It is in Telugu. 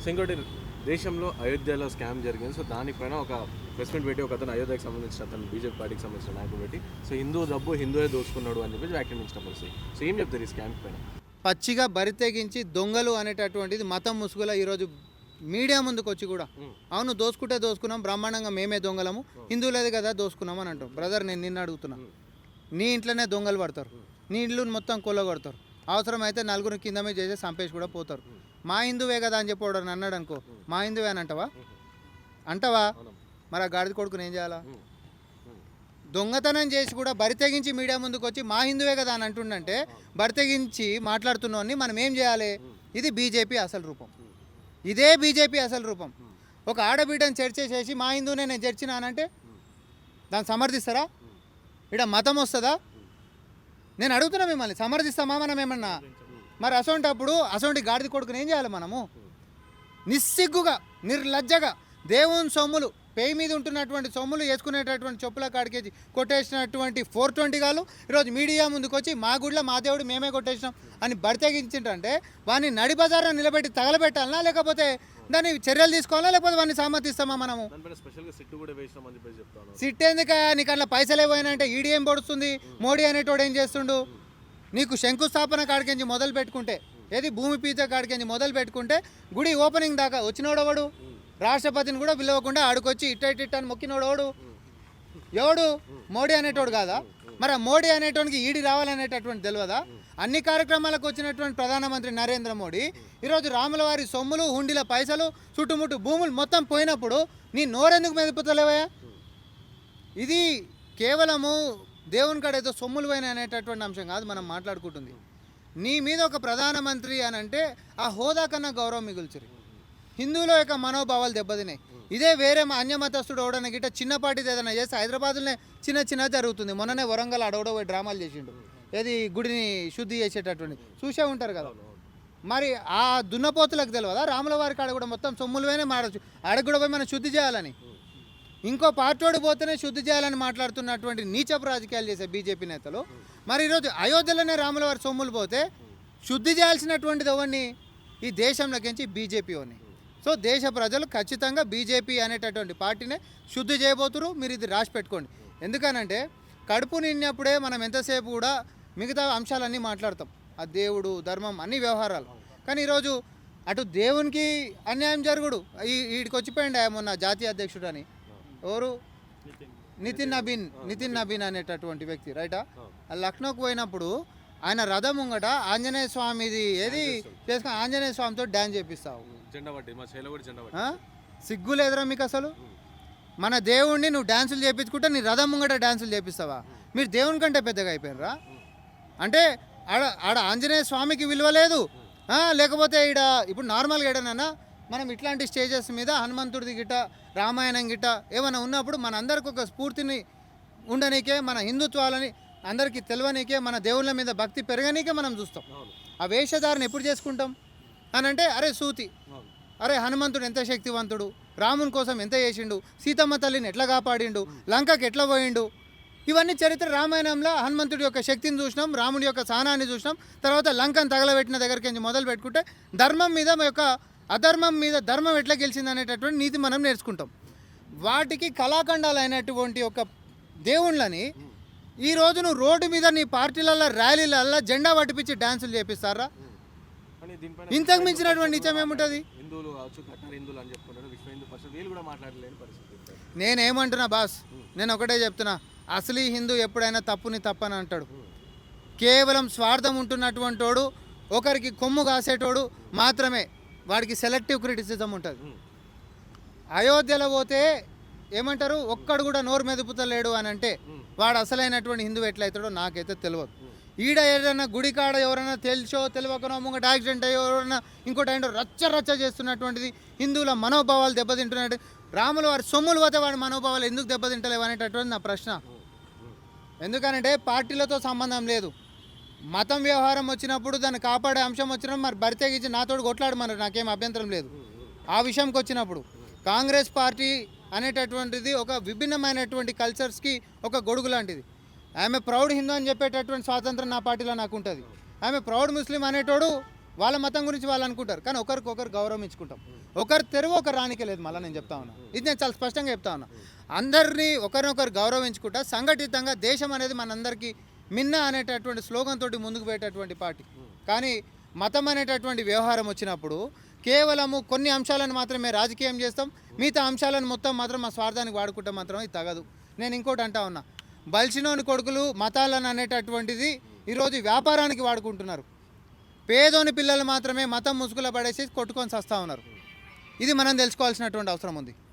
సో ఇంకోటి దేశంలో అయోధ్యలో స్కామ్ జరిగింది. సో దానిపైన ఒక ప్రెస్ మీట్ పెట్టి ఒక అతను అయోధ్యకు సంబంధించిన అతను బీజేపీ పార్టీకి సంబంధించిన నాయకుడు పెట్టి సో హిందూ డబ్బు హిందువే దోచుకున్నాడు అని చెప్పి వ్యాఖ్యానించిన పరిస్థితి. సో ఏం చెప్తారు ఈ స్కామ్ పైన? పచ్చిగా బరితెగించి దొంగలు అనేటటువంటిది మతం ముసుగుల ఈరోజు మీడియా ముందుకు వచ్చి కూడా అవును దోసుకుంటే దోసుకున్నాం, బ్రహ్మాండంగా మేమే దొంగలము, హిందువులది కదా దోసుకున్నాం అని అంటాం. బ్రదర్ నేను నిన్ను అడుగుతున్నా, నీ ఇంట్లోనే దొంగలు పడతారు, నీ ఇల్లు మొత్తం కొల్లగొడతారు, అవసరమైతే నలుగురు కింద మీద చేసి చంపేసి కూడా పోతారు. మా హిందువే కదా అని చెప్పి వాడు అన్నాడు అనుకో, మా హిందువే అని అంటావా? మరి ఆ గాడిద కొడుకుని ఏం చేయాలా? దొంగతనం చేసి కూడా బరితెగించి మీడియా ముందుకు వచ్చి మా హిందువే కదా అని అంటుండంటే బరితెగించి మాట్లాడుతున్నాన్ని మనం ఏం చేయాలి? ఇది బీజేపీ అసలు రూపం, ఇదే బీజేపీ అసలు రూపం. ఒక ఆడబిడ్డను చర్చ చేసి మా హిందువునే నేను చర్చినానంటే దాన్ని సమర్థిస్తారా? ఇక్కడ మతం వస్తుందా? నేను అడుగుతున్నా మిమ్మల్ని, సమర్థిస్తామా మనం ఏమన్నా? మరి అసొంటి గాడిద కొడుకుని ఏం చేయాలి మనము? నిస్సిగ్గుగా నిర్లజ్జగా దేవుని సొమ్ములు పేయి మీద ఉంటున్నటువంటి సొమ్ములు వేసుకునేటటువంటి చెప్పుల కాడికేసి కొట్టేసినటువంటి 420 గాలు ఈరోజు మీడియా ముందుకు వచ్చి మా గుడిలో మా దేవుడు మేమే కొట్టేసినాం అని బడితెగించింటే వాడిని నడి బజార్లో నిలబెట్టి తగలబెట్టాలనా, లేకపోతే దాన్ని చర్యలు తీసుకోవాలా, లేకపోతే వాడిని సమ్మతిస్తామా మనము? సిట్ ఎందుక? నీకు అట్లా పైసలే పోయినంటే ఈడీ ఏం పొడుస్తుంది, మోడీ అనేటోడు ఏం చేస్తుండు? నీకు శంకుస్థాపన కాడికించి మొదలు పెట్టుకుంటే, ఏది భూమి పీత కాడికించి మొదలు పెట్టుకుంటే గుడి ఓపెనింగ్ దాకా వచ్చినోడవాడు, రాష్ట్రపతిని కూడా పిలవకుండా ఆడుకొచ్చి ఇట్ట అని మొక్కినోడు ఎవడు? మోడీ అనేటోడు కాదా? మరి ఆ మోడీ అనేటోనికి ఈడీ రావాలనేటటువంటి తెలియదా? అన్ని కార్యక్రమాలకు వచ్చినటువంటి ప్రధానమంత్రి నరేంద్ర మోడీ ఈరోజు రాముల వారి సొమ్ములు, హుండీల పైసలు, చుట్టుముట్టు భూములు మొత్తం పోయినప్పుడు నీ నోరెందుకు మెదుపుతలేవా? ఇది కేవలము దేవుని కాడ ఏదో సొమ్ములు పోయిన అనేటటువంటి అంశం కాదు మనం మాట్లాడుకుంటుంది. నీ మీద ఒక ప్రధానమంత్రి అని అంటే ఆ హోదా కన్నా గౌరవం మిగుల్చురి. హిందువుల యొక్క మనోభావాలు దెబ్బతినాయి. ఇదే వేరే అన్యమతస్తుడు అవడన గిట్ట చిన్నపాటిది ఏదైనా చేస్తే హైదరాబాద్లోనే చిన్న జరుగుతుంది. మొన్ననే వరంగల్ అడవడో పోయి డ్రామాలు చేసిండు, ఏది గుడిని శుద్ధి చేసేటటువంటి చూసే ఉంటారు కదా. మరి ఆ దున్నపోతులకు తెలియదా రాముల వారి కాడ కూడా మొత్తం సొమ్ములువైనా మాడచ్చు, ఆడకు కూడా పోయి మనం శుద్ధి చేయాలని, ఇంకో పార్టీవాడు పోతేనే శుద్ధి చేయాలని మాట్లాడుతున్నటువంటి నీచపు రాజకీయాలు చేసే బీజేపీ నేతలు మరి ఈరోజు అయోధ్యలోనే రాముల వారి సొమ్ములు పోతే శుద్ధి చేయాల్సినటువంటిది ఎవరిని? ఈ దేశంలోకించి బీజేపీ అని. సో దేశ ప్రజలు ఖచ్చితంగా బీజేపీ అనేటటువంటి పార్టీనే శుద్ధి చేయబోతురు. మీరు ఇది రాసి పెట్టుకోండి. ఎందుకనంటే కడుపు నిన్నప్పుడే మనం ఎంతసేపు కూడా మిగతా అంశాలన్నీ మాట్లాడతాం, ఆ దేవుడు ధర్మం అన్ని వ్యవహారాలు. కానీ ఈరోజు అటు దేవునికి అన్యాయం జరుగుడు, వీడికి వచ్చిపోయింది మొన్న జాతీయ అధ్యక్షుడు అని, ఎవరు? నితిన్ నబీన్ అనేటటువంటి వ్యక్తి రైటా. లక్నోకి పోయినప్పుడు ఆయన రథం ముంగట ఆంజనేయ స్వామిది ఏది చేసుకుని ఆంజనేయ స్వామితో డ్యాన్స్ చేపిస్తావు. సిగ్గు లేదురా మీకు అసలు? మన దేవుణ్ణి నువ్వు డ్యాన్సులు చేయించుకుంటే నీ రథం ముంగట డ్యాన్సులు చేపిస్తావా? మీరు దేవుని కంటే పెద్దగా అయిపోయినరా? అంటే ఆడ ఆంజనేయ స్వామికి విలువ లేదు, లేకపోతే ఈడ ఇప్పుడు నార్మల్గా ఏడనన్నా మనం ఇట్లాంటి స్టేజెస్ మీద హనుమంతుడిది గిట్ట రామాయణం గిట్ట ఏమైనా ఉన్నప్పుడు మన అందరికి ఒక స్ఫూర్తిని ఉండనీకే, మన హిందుత్వాలని అందరికీ తెలియనీకే, మన దేవుళ్ళ మీద భక్తి పెరగనీకే మనం చూస్తాం. ఆ వేషధారణ ఎప్పుడు చేసుకుంటాం అని అంటే అరే సూతి, అరే హనుమంతుడు ఎంత శక్తివంతుడు, రాముని కోసం ఎంత చేసిండు, సీతమ్మ తల్లిని ఎట్లా కాపాడిండు, లంకకి ఎట్లా పోయిండు, ఇవన్నీ చరిత్ర. రామాయణంలో హనుమంతుడి యొక్క శక్తిని చూసినాం, రాముడి యొక్క సహనాన్ని చూసినాం. తర్వాత లంకను తగలబెట్టిన దగ్గరికి మొదలు పెట్టుకుంటే ధర్మం మీద యొక్క అధర్మం మీద ధర్మం ఎట్లా గెలిచింది అనేటటువంటి నీతి మనం నేర్చుకుంటాం. వాటికి కళాఖండాలు అయినటువంటి ఒక దేవుళ్ళని ఈరోజు నువ్వు రోడ్డు మీద నీ పార్టీలలో ర్యాలీలలో జెండా పట్టిపించి డ్యాన్సులు చేపిస్తారా? ఇంతకు మించినటువంటి నిజం ఏముంటుంది? నేనేమంటున్నా బాస్, నేను ఒకటే చెప్తున్నా, అసలీ హిందూ ఎప్పుడైనా తప్పుని తప్పని అంటాడు. కేవలం స్వార్థం ఉంటున్నటువంటి వాడు, ఒకరికి కొమ్ము కాసేటోడు మాత్రమే వాడికి సెలెక్టివ్ క్రిటిసిజం ఉంటుంది. అయోధ్యలో పోతే ఏమంటారు, ఒక్కడు కూడా నోరు మెదుపుతలేడు అని అంటే వాడు అసలైనటువంటి హిందువు ఎట్లయితాడో నాకైతే తెలియదు. ఈడ ఏదైనా గుడి కాడ ఎవరైనా తెలుసో తెలియకనో ముంగట యాక్సిడెంట్ అయ్యో ఎవరైనా ఇంకోటి ఏంటో రచ్చ చేస్తున్నటువంటిది హిందువుల మనోభావాలు దెబ్బతింటున్నట్టు, రాముల వారి సొమ్ములు పోతే వాడి మనోభావాలు ఎందుకు దెబ్బతింటలేవు అనేటటువంటి నా ప్రశ్న. ఎందుకనంటే పార్టీలతో సంబంధం లేదు, మతం వ్యవహారం వచ్చినప్పుడు దాన్ని కాపాడే అంశం వచ్చినప్పుడు మరి బరితెగించి నాతోడు కొట్లాడమన్నారు, నాకేం అభ్యంతరం లేదు. ఆ విషయంకి వచ్చినప్పుడు కాంగ్రెస్ పార్టీ అనేటటువంటిది ఒక విభిన్నమైనటువంటి కల్చర్స్కి ఒక గొడుగు లాంటిది. ఆమె ప్రౌడ్ హిందూ అని చెప్పేటటువంటి స్వాతంత్రం నా పార్టీలో నాకు ఉంటుంది. ఆమె ప్రౌడ్ ముస్లిం అనేటోడు వాళ్ళ మతం గురించి వాళ్ళు అనుకుంటారు, కానీ ఒకరికొకరు గౌరవం ఇచ్చుకుంటాం. ఒకరు తెరువు ఒకరు రానికే లేదు. మళ్ళీ నేను చెప్తా ఉన్నా, ఇది నేను చాలా స్పష్టంగా చెప్తా ఉన్నా. అందరినీ ఒకరినొకరు గౌరవించుకుంటా సంఘటితంగా దేశం అనేది మనందరికీ మిన్న అనేటటువంటి స్లోగన్ తోటి ముందుకు పోయేటటువంటి పార్టీ. కానీ మతం అనేటటువంటి వ్యవహారం వచ్చినప్పుడు కేవలము కొన్ని అంశాలను మాత్రమే రాజకీయం చేస్తాం, మిగతా అంశాలను మొత్తం మాత్రం మా స్వార్థానికి వాడుకుంటాం మాత్రం ఇది తగదు. నేను ఇంకోటి అంటా ఉన్నా, బలిసినోని కొడుకులు మతాలను అనేటటువంటిది ఈరోజు వ్యాపారానికి వాడుకుంటున్నారు. పేదోని పిల్లలు మాత్రమే మతం ముసుగులో పడేసి కొట్టుకొని చస్తా ఉన్నారు. ఇది మనం తెలుసుకోవాల్సినటువంటి అవసరం ఉంది.